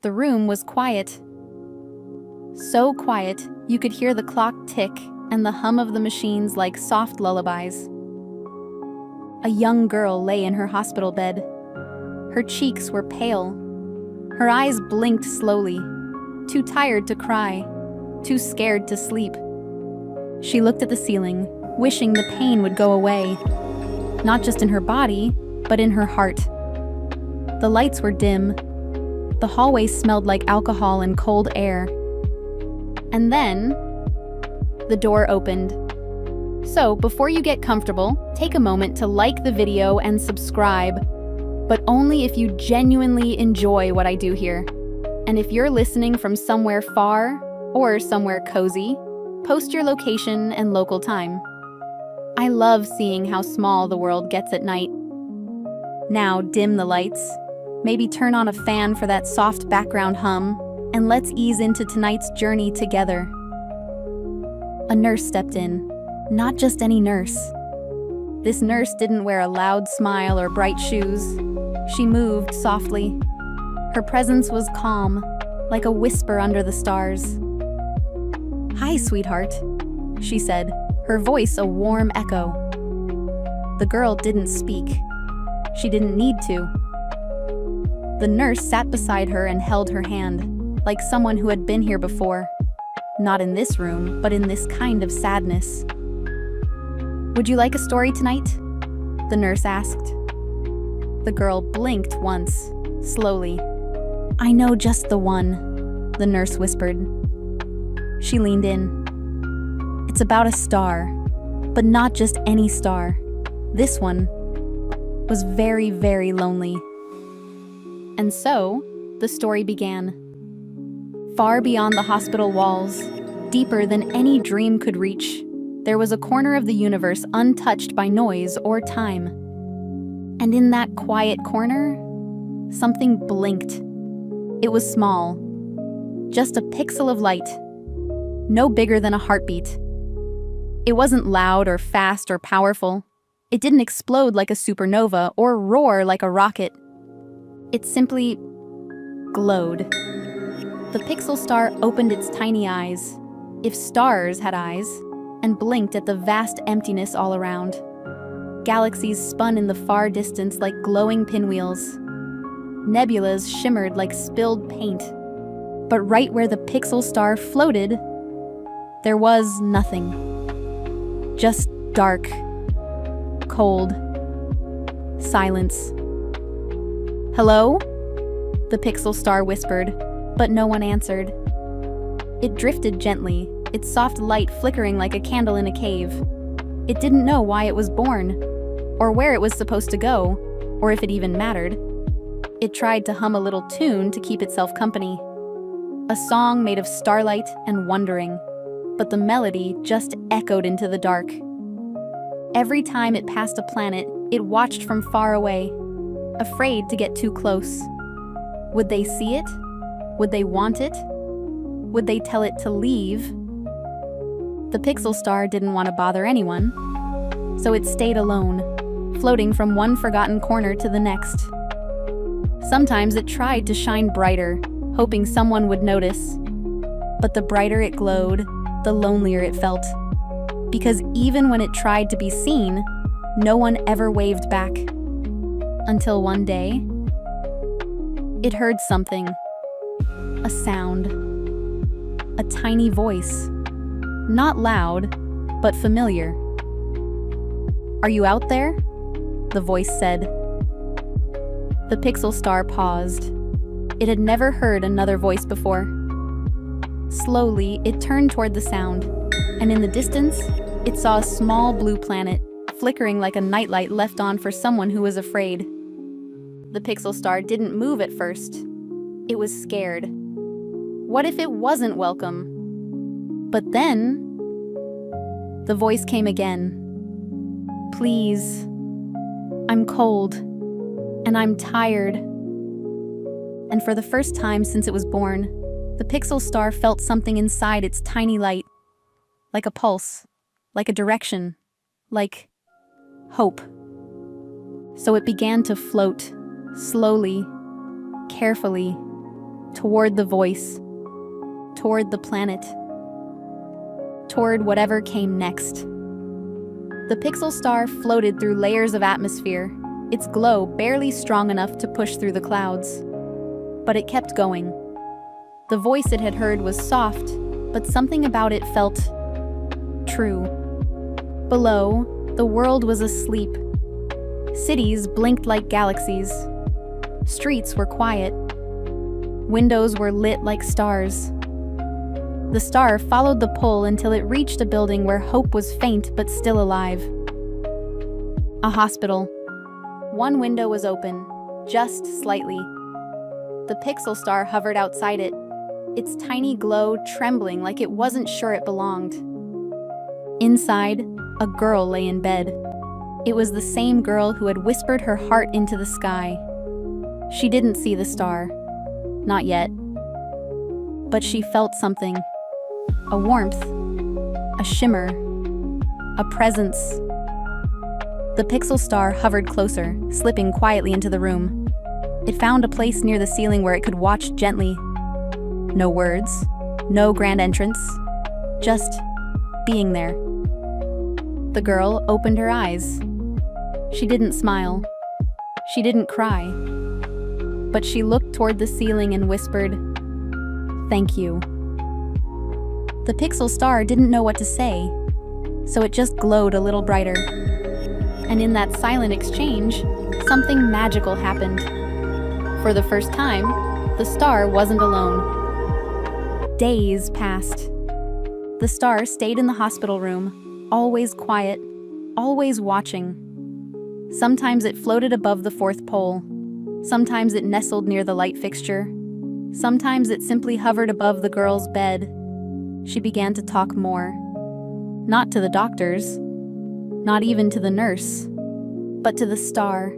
The room was quiet. So quiet, you could hear the clock tick and the hum of the machines like soft lullabies. A young girl lay in her hospital bed. Her cheeks were pale. Her eyes blinked slowly, too tired to cry, too scared to sleep. She looked at the ceiling, wishing the pain would go away, not just in her body, but in her heart. The lights were dim. The hallway smelled like alcohol and cold air. And then, the door opened. So, before you get comfortable, take a moment to like the video and subscribe, but only if you genuinely enjoy what I do here. And if you're listening from somewhere far or somewhere cozy, post your location and local time. I love seeing how small the world gets at night. Now, dim the lights. Maybe turn on a fan for that soft background hum, and let's ease into tonight's journey together. A nurse stepped in. Not just any nurse. This nurse didn't wear a loud smile or bright shoes. She moved softly. Her presence was calm, like a whisper under the stars. "Hi, sweetheart," she said, her voice a warm echo. The girl didn't speak. She didn't need to. The nurse sat beside her and held her hand, like someone who had been here before. Not in this room, but in this kind of sadness. "Would you like a story tonight?" the nurse asked. The girl blinked once, slowly. "I know just the one," the nurse whispered. She leaned in. "It's about a star, but not just any star. This one was very, very lonely." And so, the story began. Far beyond the hospital walls, deeper than any dream could reach, there was a corner of the universe untouched by noise or time. And in that quiet corner, something blinked. It was small, just a pixel of light, no bigger than a heartbeat. It wasn't loud or fast or powerful. It didn't explode like a supernova or roar like a rocket. It simply glowed. The pixel star opened its tiny eyes, if stars had eyes, and blinked at the vast emptiness all around. Galaxies spun in the far distance like glowing pinwheels. Nebulas shimmered like spilled paint. But right where the pixel star floated, there was nothing. Just dark, cold, silence. "Hello?" the pixel star whispered, but no one answered. It drifted gently, its soft light flickering like a candle in a cave. It didn't know why it was born, or where it was supposed to go, or if it even mattered. It tried to hum a little tune to keep itself company. A song made of starlight and wondering, but the melody just echoed into the dark. Every time it passed a planet, it watched from far away, afraid to get too close. Would they see it? Would they want it? Would they tell it to leave? The pixel star didn't want to bother anyone, so it stayed alone, floating from one forgotten corner to the next. Sometimes it tried to shine brighter, hoping someone would notice. But the brighter it glowed, the lonelier it felt. Because even when it tried to be seen, no one ever waved back. Until one day, it heard something. A sound. A tiny voice. Not loud, but familiar. "Are you out there?" the voice said. The pixel star paused. It had never heard another voice before. Slowly, it turned toward the sound, and in the distance, it saw a small blue planet, flickering like a nightlight left on for someone who was afraid. The pixel star didn't move at first. It was scared. What if it wasn't welcome? But then, the voice came again. "Please, I'm cold, and I'm tired." And for the first time since it was born, the pixel star felt something inside its tiny light, like a pulse, like a direction, like hope. So it began to float, slowly, carefully, toward the voice, toward the planet, toward whatever came next. The pixel star floated through layers of atmosphere, its glow barely strong enough to push through the clouds. But it kept going. The voice it had heard was soft, but something about it felt true. Below, the world was asleep. Cities blinked like galaxies. Streets were quiet. Windows were lit like stars. The star followed the pull until it reached a building where hope was faint but still alive. A hospital. One window was open, just slightly. The pixel star hovered outside it, its tiny glow trembling like it wasn't sure it belonged. Inside, a girl lay in bed. It was the same girl who had whispered her heart into the sky. She didn't see the star. Not yet. But she felt something. A warmth. A shimmer. A presence. The pixel star hovered closer, slipping quietly into the room. It found a place near the ceiling where it could watch gently. No words, no grand entrance, just being there. The girl opened her eyes. She didn't smile. She didn't cry. But she looked toward the ceiling and whispered, "Thank you." The pixel star didn't know what to say, so it just glowed a little brighter. And in that silent exchange, something magical happened. For the first time, the star wasn't alone. Days passed. The star stayed in the hospital room, always quiet, always watching. Sometimes it floated above the fourth pole. Sometimes it nestled near the light fixture. Sometimes it simply hovered above the girl's bed. She began to talk more. Not to the doctors, not even to the nurse, but to the star.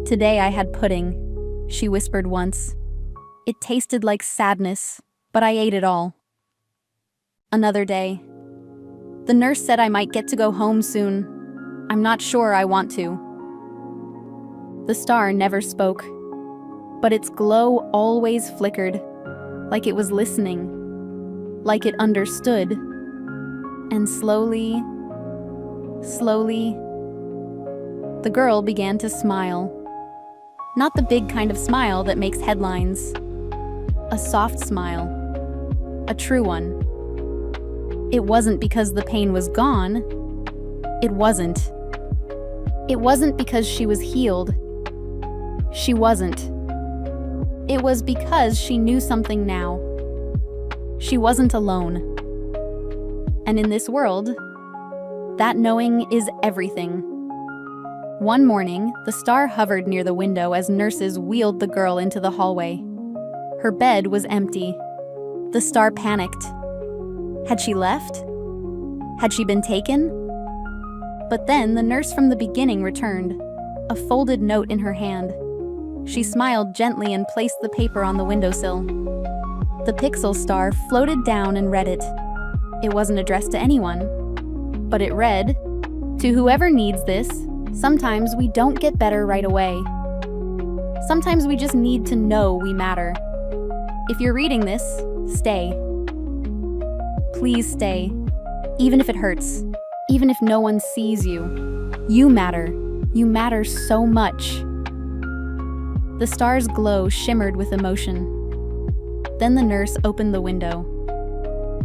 "Today I had pudding," she whispered once. "It tasted like sadness, but I ate it all." Another day. "The nurse said I might get to go home soon. I'm not sure I want to." The star never spoke, but its glow always flickered, like it was listening, like it understood. And slowly, the girl began to smile. Not the big kind of smile that makes headlines. A soft smile. A true one. It wasn't because the pain was gone. It wasn't. It wasn't because she was healed. She wasn't. It was because she knew something now. She wasn't alone. And in this world, that knowing is everything. One morning, the star hovered near the window as nurses wheeled the girl into the hallway. Her bed was empty. The star panicked. Had she left? Had she been taken? But then the nurse from the beginning returned, a folded note in her hand. She smiled gently and placed the paper on the windowsill. The pixel star floated down and read it. It wasn't addressed to anyone, but it read, "To whoever needs this, sometimes we don't get better right away. Sometimes we just need to know we matter. If you're reading this, stay. Please stay, even if it hurts, even if no one sees you. You matter. You matter so much." The star's glow shimmered with emotion. Then the nurse opened the window.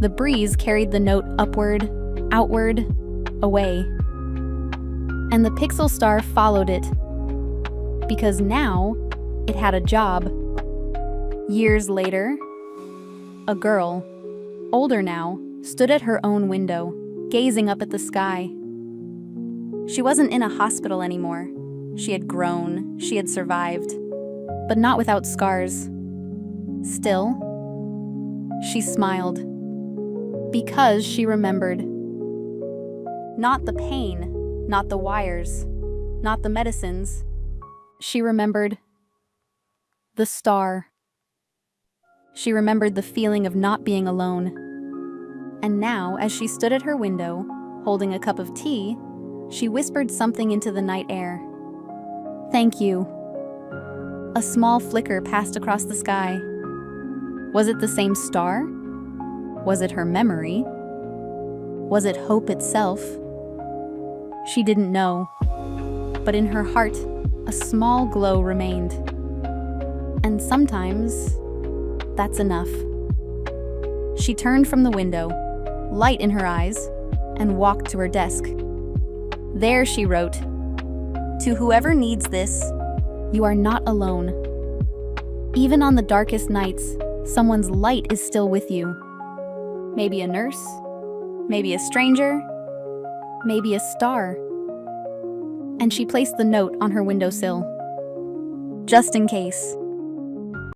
The breeze carried the note upward, outward, away. And the pixel star followed it. Because now, it had a job. Years later, a girl, older now, stood at her own window, gazing up at the sky. She wasn't in a hospital anymore. She had grown, she had survived, but not without scars. Still, she smiled. Because she remembered. Not the pain, not the wires, not the medicines. She remembered the star. She remembered the feeling of not being alone. And now, as she stood at her window, holding a cup of tea, she whispered something into the night air. "Thank you. A small flicker passed across the sky. Was it the same star? Was it her memory? Was it hope itself? She didn't know, but in her heart, a small glow remained. And sometimes, that's enough. She turned from the window, light in her eyes, and walked to her desk. There she wrote, "To whoever needs this, you are not alone. Even on the darkest nights, someone's light is still with you. Maybe a nurse, maybe a stranger, maybe a star." And she placed the note on her windowsill, just in case.